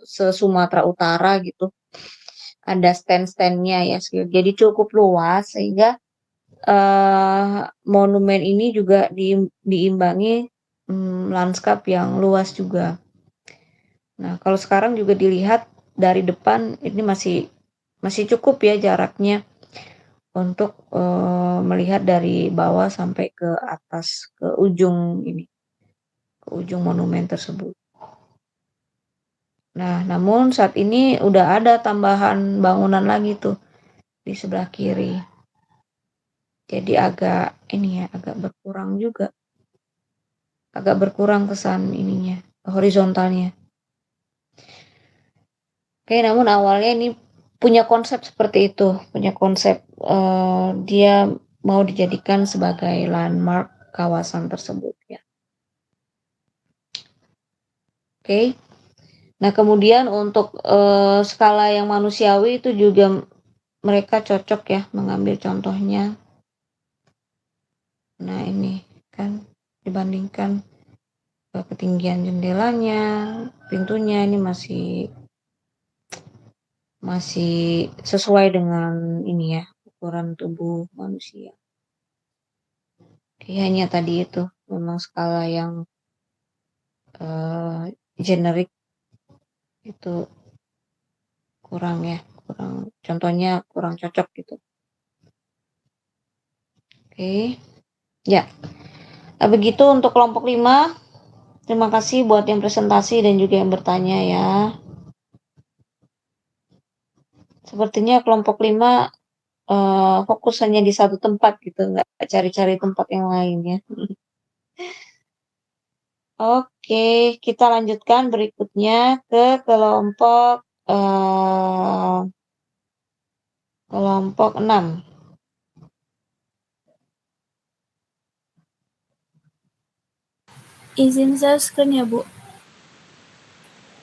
se-Sumatera Utara gitu. Ada stand-standnya ya, jadi cukup luas sehingga monumen ini juga diimbangi lanskap yang luas juga. Nah, kalau sekarang juga dilihat dari depan ini masih cukup ya jaraknya untuk melihat dari bawah sampai ke atas, ke ujung monumen tersebut. Nah, namun saat ini udah ada tambahan bangunan lagi tuh di sebelah kiri. Jadi agak berkurang juga. Agak berkurang kesan horizontalnya. Oke, namun awalnya ini punya konsep seperti itu, dia mau dijadikan sebagai landmark kawasan tersebut ya. Oke. Nah, kemudian untuk skala yang manusiawi itu juga mereka cocok ya mengambil contohnya. Nah, ini kan dibandingkan ketinggian jendelanya, pintunya ini masih sesuai dengan ini ya, ukuran tubuh manusia. Oke, hanya tadi itu memang skala yang generik itu kurang contohnya kurang cocok gitu. Oke. Ya. Nah, begitu untuk kelompok 5. Terima kasih buat yang presentasi dan juga yang bertanya ya. Sepertinya kelompok 5 fokus hanya di satu tempat gitu, nggak cari-cari tempat yang lain ya. Oke, kita lanjutkan berikutnya ke kelompok 6. Izin share screen ya, Bu.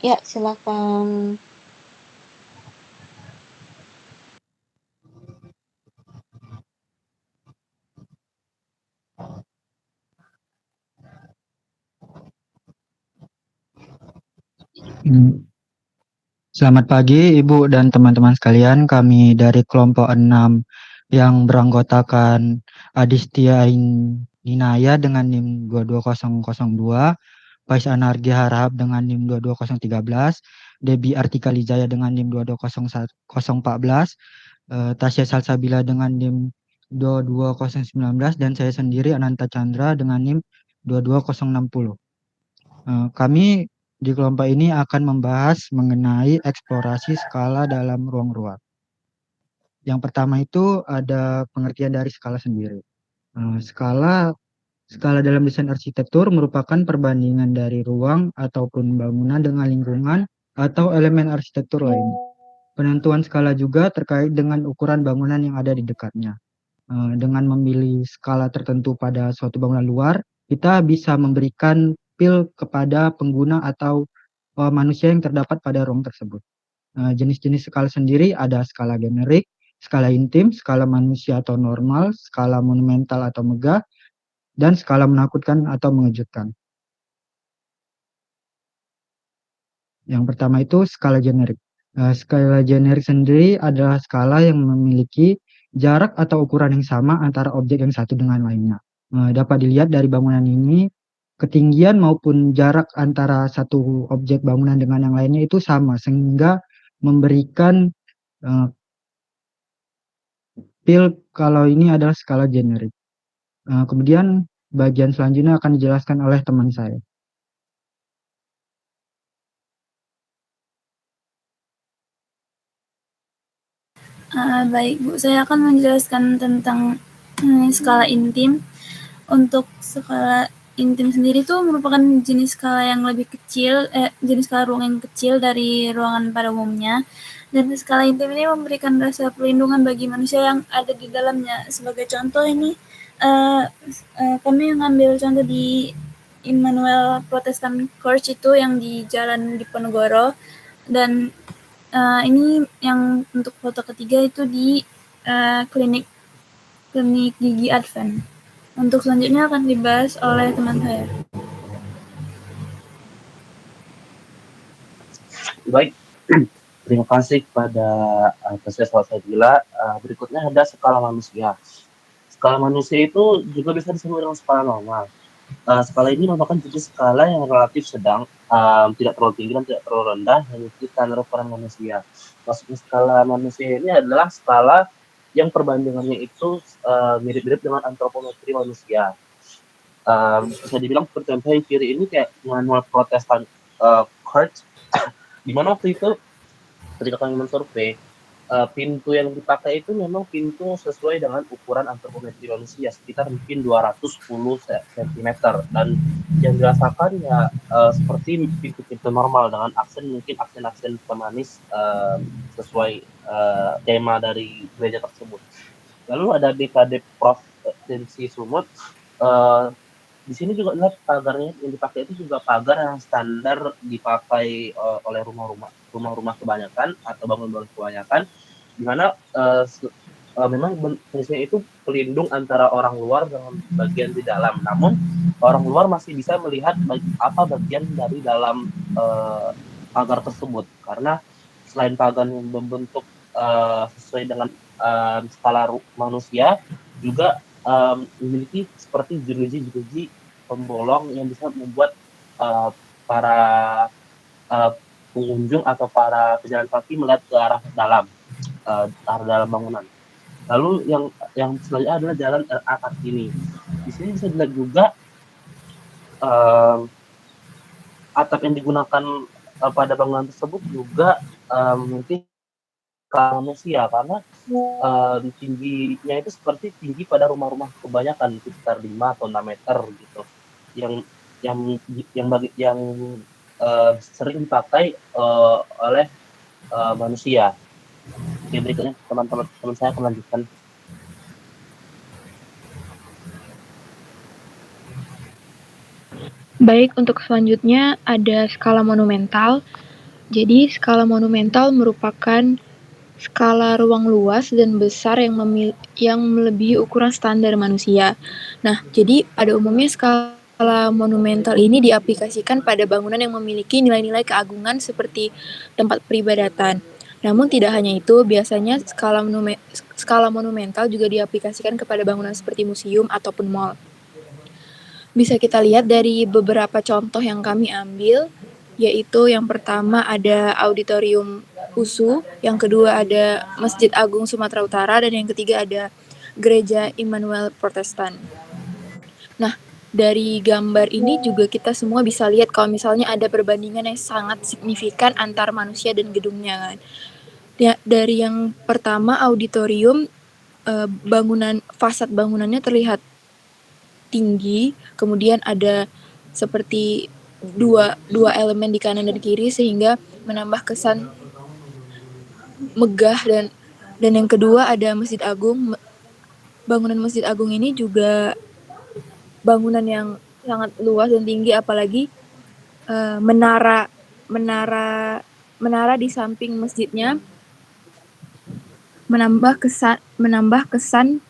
Ya, silakan. Selamat pagi Ibu dan teman-teman sekalian. Kami dari kelompok 6 yang beranggotakan Adistia Ninaya dengan NIM 22002, Faiz Anargi Harahap dengan NIM 22013, Debbie Artika Lijaya dengan NIM 220014, Tasya Salsabila dengan NIM 22019, dan saya sendiri Ananta Chandra dengan NIM 22060. Kami di kelompok ini akan membahas mengenai eksplorasi skala dalam ruang-ruang. Yang pertama itu ada pengertian dari skala sendiri. Skala dalam desain arsitektur merupakan perbandingan dari ruang ataupun bangunan dengan lingkungan atau elemen arsitektur lainnya. Penentuan skala juga terkait dengan ukuran bangunan yang ada di dekatnya. Dengan memilih skala tertentu pada suatu bangunan luar, kita bisa memberikan feel kepada pengguna atau manusia yang terdapat pada ruang tersebut. Jenis-jenis skala sendiri ada skala generik, skala intim, skala manusia atau normal, skala monumental atau megah, dan skala menakutkan atau mengejutkan. Yang pertama itu skala generik. Skala generik sendiri adalah skala yang memiliki jarak atau ukuran yang sama antara objek yang satu dengan lainnya. Dapat dilihat dari bangunan ini, ketinggian maupun jarak antara satu objek bangunan dengan yang lainnya itu sama, sehingga memberikan feel kalau ini adalah skala generik. Kemudian bagian selanjutnya akan dijelaskan oleh teman saya. Baik Bu, saya akan menjelaskan tentang skala intim. Untuk skala intim sendiri itu merupakan jenis skala yang lebih kecil, jenis skala ruang yang kecil dari ruangan pada umumnya. Dan skala intim ini memberikan rasa perlindungan bagi manusia yang ada di dalamnya. Sebagai contoh ini, kami mengambil contoh di Immanuel Protestant Church itu yang di Jalan Diponegoro, dan ini yang untuk foto ketiga itu di klinik gigi Advent. Untuk selanjutnya akan dibahas oleh teman saya. Baik, terima kasih kepada Profesor Sadila. Berikutnya ada skala manusia. Skala manusia itu juga bisa disebut dengan skala normal. Skala ini merupakan jenis skala yang relatif sedang, tidak terlalu tinggi dan tidak terlalu rendah, mengikuti standar ukuran manusia. Maksudnya skala manusia ini adalah skala yang perbandingannya itu mirip-mirip dengan antropometri manusia. Bisa dibilang seperti contoh yang kiri ini kayak Immanuel Protestant Church, di mana waktu itu ketika kami mensurvei, pintu yang dipakai itu memang pintu sesuai dengan ukuran antropometri manusia, sekitar mungkin 210 cm, dan yang dirasakan ya seperti pintu-pintu normal dengan mungkin aksen-aksen pemanis sesuai tema dari gereja tersebut. Lalu ada BKD Prof. Densi Sumut. Di sini juga lihat pagarnya yang dipakai itu juga pagar yang standar dipakai oleh rumah-rumah kebanyakan atau bangunan kebanyakan, di mana memang jenisnya itu pelindung antara orang luar dengan bagian di dalam. Namun orang luar masih bisa melihat apa bagian dari dalam pagar tersebut, karena selain pagar yang membentuk sesuai dengan skala manusia, juga memiliki seperti jeruji-jeruji pembolong yang bisa membuat para pengunjung atau para pejalan kaki melihat ke arah dalam bangunan. Lalu yang selanjutnya adalah jalan akar ini. Di sini bisa dilihat juga atap yang digunakan pada bangunan tersebut juga mungkin manusia, karena tingginya itu seperti tinggi pada rumah-rumah kebanyakan, sekitar 5 atau 6 meter gitu, yang sering dipakai oleh manusia. Oke, berikutnya teman saya akan lanjutkan. Baik, untuk selanjutnya ada skala monumental. Jadi skala monumental merupakan skala ruang luas dan besar yang melebihi ukuran standar manusia. Nah, jadi pada umumnya skala monumental ini diaplikasikan pada bangunan yang memiliki nilai-nilai keagungan seperti tempat peribadatan. Namun tidak hanya itu, biasanya skala monumental juga diaplikasikan kepada bangunan seperti museum ataupun mall. Bisa kita lihat dari beberapa contoh yang kami ambil, yaitu yang pertama ada Auditorium USU, yang kedua ada Masjid Agung Sumatera Utara, dan yang ketiga ada Gereja Immanuel Protestant. Nah, dari gambar ini juga kita semua bisa lihat kalau misalnya ada perbandingan yang sangat signifikan antar manusia dan gedungnya kan. Ya, dari yang pertama auditorium, fasad bangunannya terlihat tinggi, kemudian ada seperti dua elemen di kanan dan kiri sehingga menambah kesan megah, dan yang kedua ada Masjid Agung. Bangunan Masjid Agung ini juga bangunan yang sangat luas dan tinggi, apalagi menara di samping masjidnya menambah kesan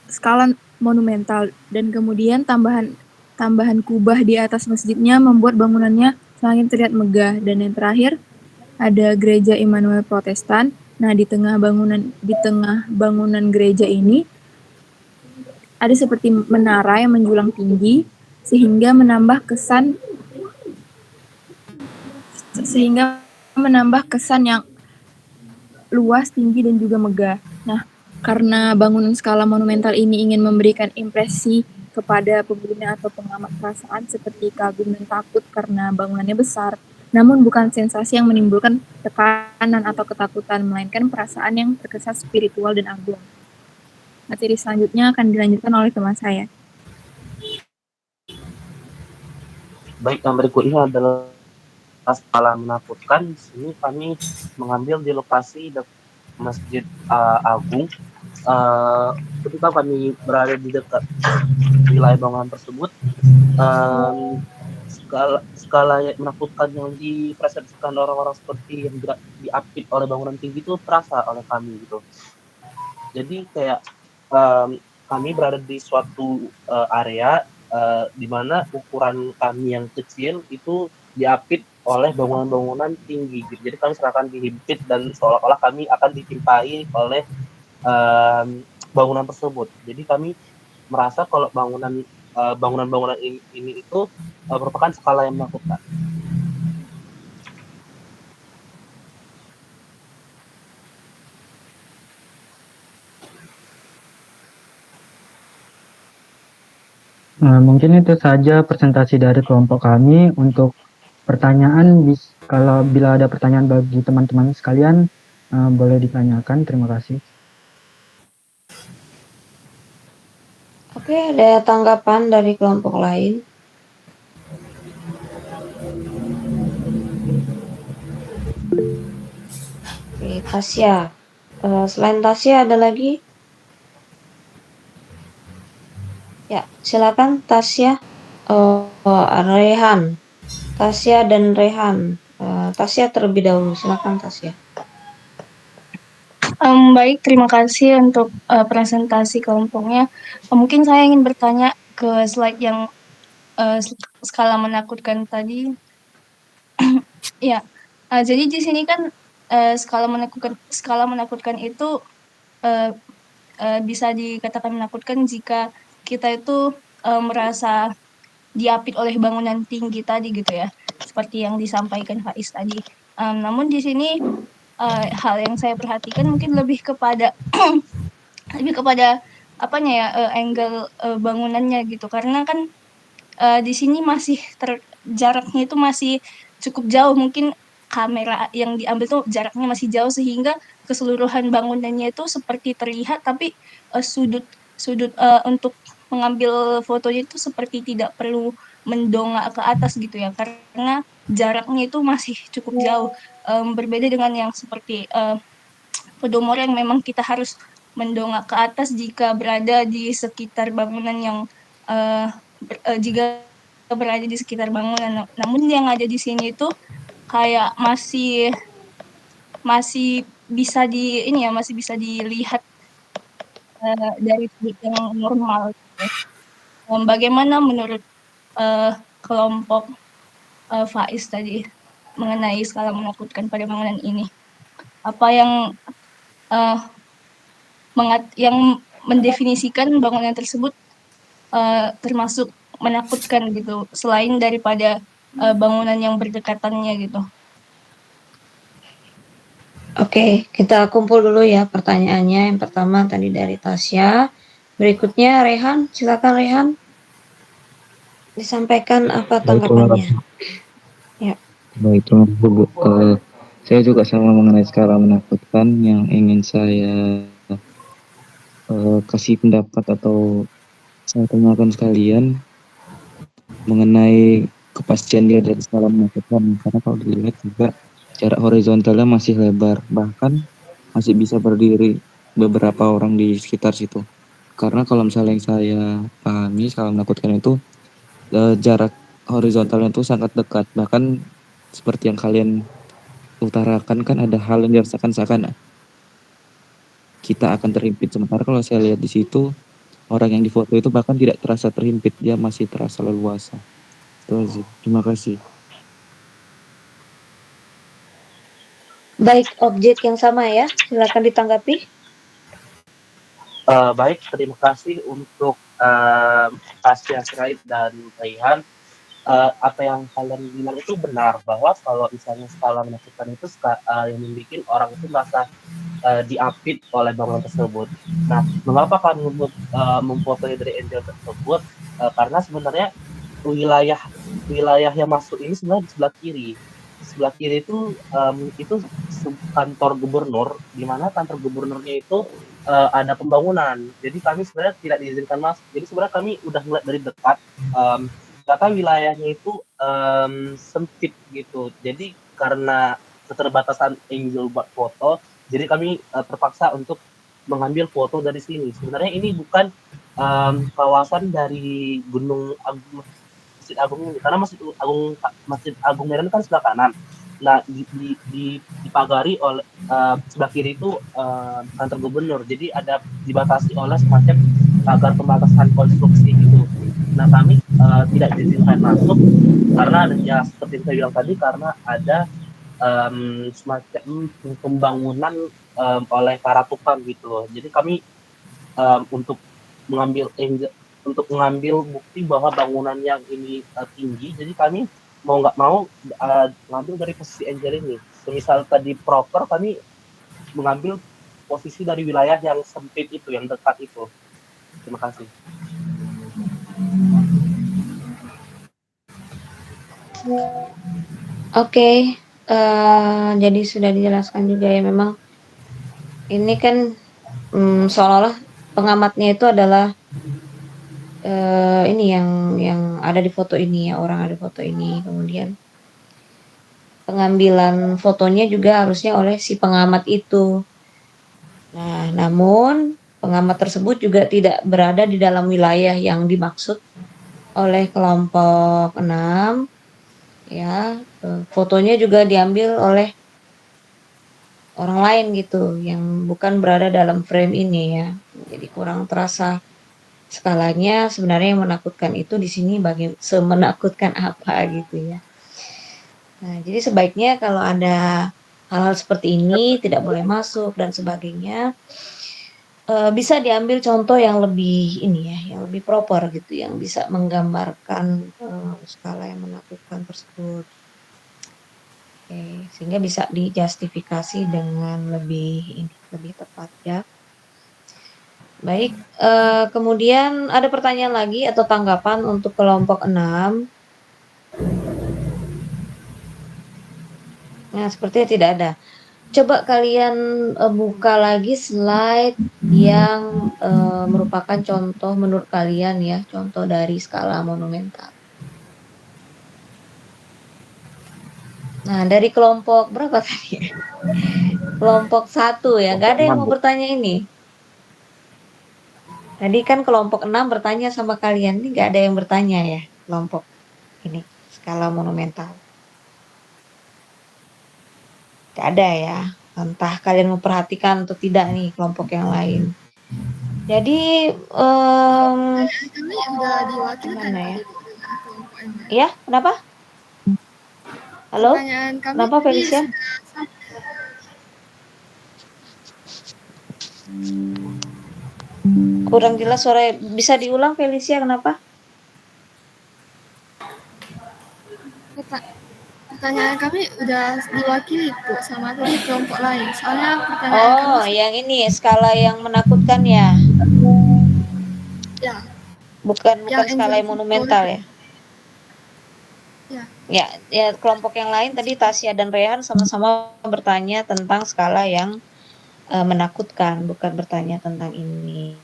skala monumental, dan kemudian tambahan kubah di atas masjidnya membuat bangunannya semakin terlihat megah. Dan yang terakhir ada Gereja Immanuel Protestant. Nah, di tengah bangunan gereja ini ada seperti menara yang menjulang tinggi sehingga menambah kesan yang luas, tinggi, dan juga megah. Nah, karena bangunan skala monumental ini ingin memberikan impresi kepada pembina atau pengamat perasaan seperti kagum dan takut karena bangunannya besar, namun bukan sensasi yang menimbulkan tekanan atau ketakutan, melainkan perasaan yang terkesan spiritual dan agung. Materi selanjutnya akan dilanjutkan oleh teman saya. Baik, yang berikutnya adalah skala menakutkan. Di sini kami mengambil di lokasi Masjid Agung. Ketika kami berada di dekat wilayah bangunan tersebut, skala yang menakutkan yang dipersepsikan orang-orang seperti yang diapit oleh bangunan tinggi itu terasa oleh kami gitu. Jadi kayak kami berada di suatu area di mana ukuran kami yang kecil itu diapit oleh bangunan-bangunan tinggi gitu. Jadi kami seakan dihimpit dan seolah-olah kami akan ditimpai oleh bangunan tersebut. Jadi kami merasa kalau bangunan-bangunan ini itu merupakan skala yang menakutkan. Mungkin itu saja presentasi dari kelompok kami. Untuk pertanyaan, bila ada pertanyaan bagi teman-teman sekalian, boleh ditanyakan. Terima kasih. Oke, ada tanggapan dari kelompok lain? Oke, Tasya. Selain Tasya ada lagi? Ya, silakan Tasya. Rehan. Tasya dan Rehan. Tasya terlebih dahulu. Silakan Tasya. Baik, terima kasih untuk presentasi kelompoknya. Mungkin saya ingin bertanya ke slide yang skala menakutkan tadi. Ya, jadi di sini kan skala menakutkan itu bisa dikatakan menakutkan jika kita itu merasa diapit oleh bangunan tinggi tadi gitu ya, seperti yang disampaikan Faiz tadi. Namun di sini hal yang saya perhatikan mungkin lebih kepada apanya ya, angle bangunannya gitu, karena kan di sini masih jaraknya itu masih cukup jauh, mungkin kamera yang diambil tuh jaraknya masih jauh sehingga keseluruhan bangunannya itu seperti terlihat, tapi sudut untuk mengambil fotonya itu seperti tidak perlu mendongak ke atas gitu ya, karena jaraknya itu masih cukup jauh. Berbeda dengan yang seperti Podomoro yang memang kita harus mendongak ke atas jika berada di sekitar bangunan yang jika berada di sekitar bangunan. Namun yang ada di sini itu kayak masih bisa masih bisa dilihat dari sudut yang normal. Bagaimana menurut kelompok Faiz tadi mengenai skala menakutkan pada bangunan ini? Apa yang mendefinisikan bangunan tersebut termasuk menakutkan gitu, selain daripada bangunan yang berdekatannya gitu? Oke, kita kumpul dulu ya pertanyaannya. Yang pertama tadi dari Tasya. Berikutnya Rehan, silakan Rehan. Disampaikan apa tanggapannya? Ya. Baik, terima kasih Bu. Saya juga sama mengenai skala menakutkan yang ingin saya kasih pendapat atau saya tanyakan sekalian mengenai kepastian dia dari skala menakutkan, karena kalau dilihat juga jarak horizontalnya masih lebar, bahkan masih bisa berdiri beberapa orang di sekitar situ. Karena kalau misalnya yang saya pahami, skala menakutkan itu jarak horizontalnya itu sangat dekat, bahkan seperti yang kalian utarakan kan ada hal yang dirasakan seakan kita akan terhimpit. Sementara kalau saya lihat di situ orang yang difoto itu bahkan tidak terasa terhimpit, dia masih terasa leluasa. Terima kasih. Baik, objek yang sama ya, silakan ditanggapi. Baik, terima kasih untuk Tasya, Sirait, dan Raihan. Apa yang kalian bilang itu benar, bahwa kalau misalnya skala menakutkan itu yang membuat orang itu merasa diapit oleh bangunan tersebut. Nah, mengapa kami memfoto dari angel tersebut? Karena sebenarnya wilayah yang masuk ini sebenarnya di sebelah kiri. Di sebelah kiri itu kantor gubernur, di mana kantor gubernurnya itu ada pembangunan. Jadi kami sebenarnya tidak diizinkan masuk. Jadi sebenarnya kami udah ngeliat dari dekat, ternyata wilayahnya itu sempit gitu. Jadi karena keterbatasan Angel buat foto, jadi kami terpaksa untuk mengambil foto dari sini. Sebenarnya ini bukan kawasan dari Gunung Agung, Masjid Agung ini, karena Masjid Agung Medan kan sebelah kanan. Nah, dipagari oleh sebelah kiri itu kantor gubernur, jadi ada dibatasi oleh semacam pagar pembatasan konstruksi gitu. Nah, kami tidak diizinkan masuk karena ya seperti yang saya bilang tadi, karena ada semacam pembangunan oleh para tukang gitu loh. Jadi kami untuk mengambil bukti bahwa bangunan yang ini tinggi, jadi kami mau nggak mau ngambil dari posisi angel ini. Semisal tadi proper, kami mengambil posisi dari wilayah yang sempit itu, yang dekat itu. Terima kasih. Oke, jadi sudah dijelaskan juga ya, memang ini kan seolah-olah pengamatnya itu adalah ini yang ada di foto ini ya, orang ada di foto ini, kemudian pengambilan fotonya juga harusnya oleh si pengamat itu. Nah, namun pengamat tersebut juga tidak berada di dalam wilayah yang dimaksud oleh kelompok 6 ya. Fotonya juga diambil oleh orang lain gitu yang bukan berada dalam frame ini ya. Jadi kurang terasa skalanya. Sebenarnya yang menakutkan itu di sini semenakutkan apa gitu ya. Nah, jadi sebaiknya kalau ada hal-hal seperti ini tidak boleh masuk dan sebagainya, bisa diambil contoh yang lebih ini ya, yang lebih proper gitu, yang bisa menggambarkan skala yang menakutkan tersebut. Oke, sehingga bisa dijustifikasi dengan lebih tepat ya. Baik, kemudian ada pertanyaan lagi atau tanggapan untuk kelompok 6? Nah, sepertinya tidak ada. Coba kalian buka lagi slide yang merupakan contoh menurut kalian ya, contoh dari skala monumental. Nah, dari kelompok berapa tadi? Kelompok 1 ya, nggak ada yang mau bertanya ini. Tadi kan kelompok 6 bertanya sama kalian, ini nggak ada yang bertanya ya, kelompok ini, skala monumental. Nggak ada ya, entah kalian memperhatikan atau tidak nih kelompok yang lain. Jadi kami udah diwakilkan ya? Ya, kenapa? Halo? Kenapa Felicia? Kurang jelas suara, bisa diulang Felicia, kenapa? Pertanyaan kami udah diwakili Bu sama tadi kelompok lain. Soalnya pertanyaan kami yang ini skala yang menakutkan ya. Ya. Bukan skala yang monumental ya. Ya, kelompok yang lain tadi Tasya dan Rehan sama-sama bertanya tentang skala yang menakutkan, bukan bertanya tentang ini.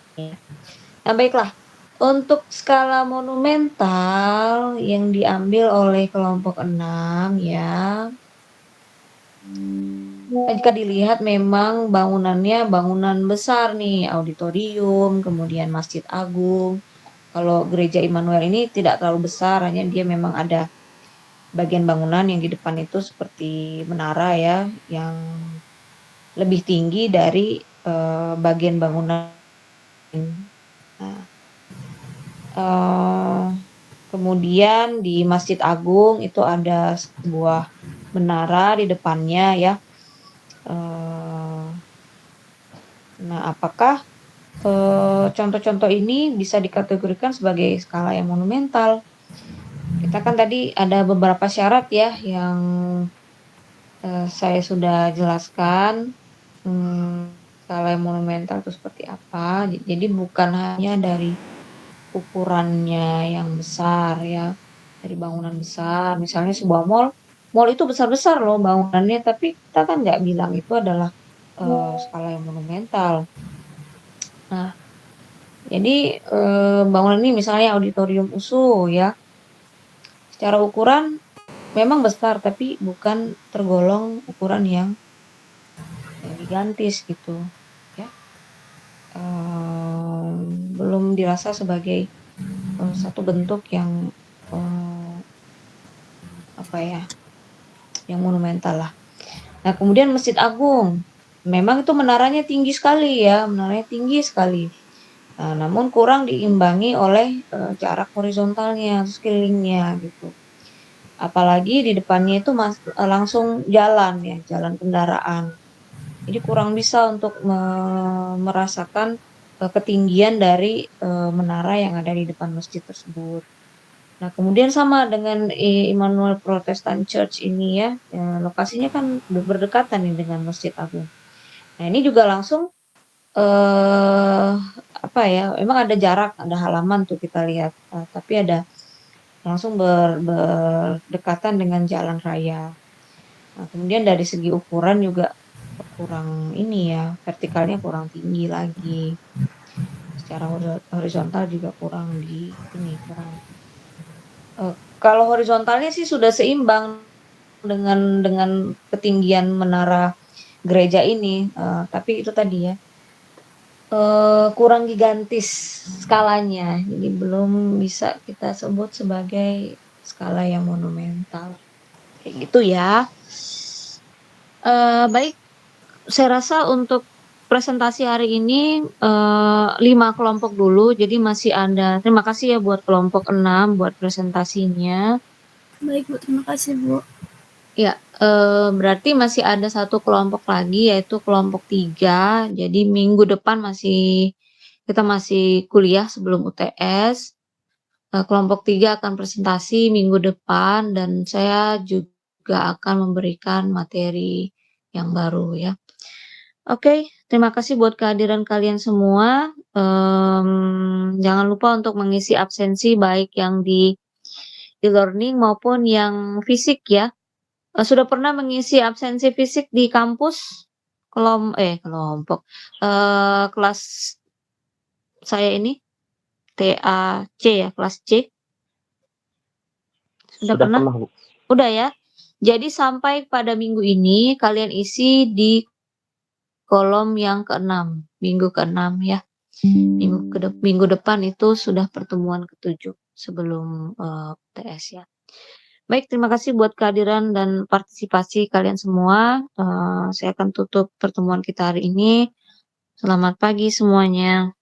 Nah, baiklah. Untuk skala monumental yang diambil oleh kelompok 6 ya. Jika dilihat memang bangunannya bangunan besar nih, auditorium, kemudian Masjid Agung. Kalau Gereja Immanuel ini tidak terlalu besar, hanya dia memang ada bagian bangunan yang di depan itu seperti menara ya, yang lebih tinggi dari bagian bangunan. Nah, kemudian di Masjid Agung itu ada sebuah menara di depannya ya. Nah, apakah contoh-contoh ini bisa dikategorikan sebagai skala yang monumental? Kita kan tadi ada beberapa syarat ya yang saya sudah jelaskan. Skala yang monumental itu seperti apa. Jadi bukan hanya dari ukurannya yang besar ya, dari bangunan besar. Misalnya sebuah mall itu besar-besar loh bangunannya, tapi kita kan nggak bilang itu adalah skala yang monumental. Nah, jadi bangunan ini misalnya auditorium USU ya, secara ukuran memang besar, tapi bukan tergolong ukuran yang gigantis gitu ya. Belum dirasa sebagai satu bentuk yang apa ya, yang monumental lah. Nah, kemudian Masjid Agung, memang itu menaranya tinggi sekali ya, menaranya tinggi sekali. Nah, namun kurang diimbangi oleh jarak horizontalnya, sekelilingnya gitu. Apalagi di depannya itu langsung jalan ya, jalan kendaraan. Jadi kurang bisa untuk merasakan ketinggian dari menara yang ada di depan masjid tersebut. Nah, kemudian sama dengan Immanuel Protestant Church ini ya, lokasinya kan berdekatan nih dengan Masjid Agung. Nah, ini juga langsung apa ya, emang ada jarak, ada halaman tuh kita lihat, tapi ada langsung berdekatan dengan jalan raya. Nah, kemudian dari segi ukuran juga kurang ini ya, vertikalnya kurang tinggi lagi. Secara horizontal juga kurang kalau horizontalnya sih sudah seimbang dengan ketinggian menara gereja ini, tapi itu tadi ya, kurang gigantis skalanya, jadi belum bisa kita sebut sebagai skala yang monumental, kayak gitu ya. Baik, saya rasa untuk presentasi hari ini 5 kelompok dulu, jadi masih ada. Terima kasih ya buat kelompok 6 buat presentasinya. Baik Bu, terima kasih Bu. Ya, berarti masih ada satu kelompok lagi yaitu kelompok 3. Jadi minggu depan kita masih kuliah sebelum UTS. Kelompok 3 akan presentasi minggu depan dan saya juga akan memberikan materi yang baru ya. Oke, terima kasih buat kehadiran kalian semua. Jangan lupa untuk mengisi absensi baik yang di e-learning maupun yang fisik ya. Sudah pernah mengisi absensi fisik di kampus? Kelompok. Kelas saya ini TAC ya, kelas C. Sudah pernah? Bu. Udah ya. Jadi sampai pada minggu ini kalian isi di kolom yang ke-6, minggu ke-6 ya. Minggu depan itu sudah pertemuan ke-7 sebelum UTS ya. Baik, terima kasih buat kehadiran dan partisipasi kalian semua. Saya akan tutup pertemuan kita hari ini. Selamat pagi semuanya.